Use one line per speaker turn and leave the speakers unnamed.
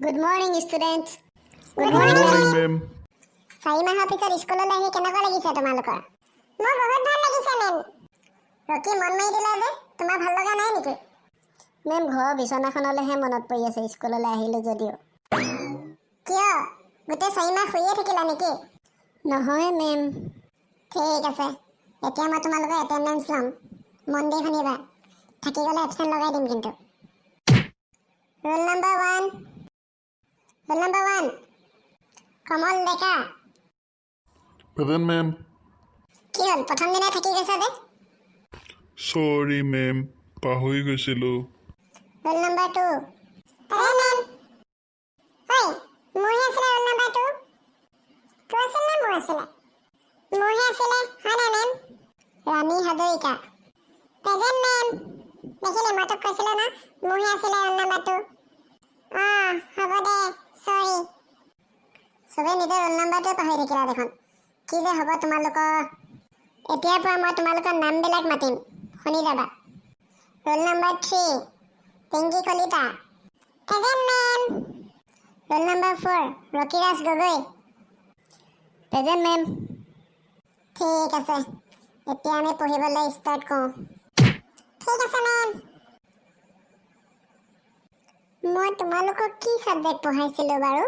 Good morning, students.
Good morning, ma'am.
4 মাহৰ পিছত স্কুললৈ আহি কেনেকুৱা লাগিছে তোমালোকৰ? মোৰ বহুত ভাল লাগিছে, মেম। ৰকি মন মাৰি দিলা যে, তোমাৰ ভাল লগা নাই নেকি? মেম, ঘৰৰ বিচনাখনলৈহে মনত পৰি আছে স্কুললৈ আহিলোঁ যদিও। কিয়? গোটেই 4 মাহ শুইয়ে থাকিলা নেকি? নহয়, মেম। ঠিক আছে। এতিয়া মই তোমালোকৰ এটেণ্ডেঞ্চ ল'ম। মন দি শুনিবা। থাকি গ'লে এবচেণ্ট লগাই দিম কিন্তু। Roll number 1. Roll number 1. Kamal Deka.
Present, ma'am.
কি হ'ল? প্ৰথম দিনাই থাকি গৈছা যে?
Sorry, ma'am. পাহৰি গৈছিলোঁ।
Roll number 2. Present, ma'am. ঐ, মোৰহে আছিলে ৰোল নম্বৰ 2. তোৰ আছিল নে মোৰ আছিলে? মোৰহে আছিলে, হয় নাই, মেম? ৰাণী হাজৰিকা। Present, ma'am. দেখিলি, মই তোক কৈছিলোঁ ন, মোৰহে আছিলে ৰোল নম্বৰ 2. হ'ব দে, চৰি। চবে নিজৰ ৰোল নম্বৰটোৱে পাহৰি থাকিলা দেখোন। কি যে হ'ব তোমালোকৰ। এতিয়াৰ পৰা মই তোমালোকৰ নামবিলাক মাতিম, শুনি যাবা। Roll number 3. Pinky Kalita. Present, ma'am. Roll number 4. Rakiraj Gogoi. Present, ma'am. ঠিক আছে, এতিয়া আমি পঢ়িবলৈ ষ্টাৰ্ট কৰোঁ। ঠিক আছে, মেম। মই তোমালোকক কি ছাবজেক্ট পঢ়াইছিলোঁ বাৰু?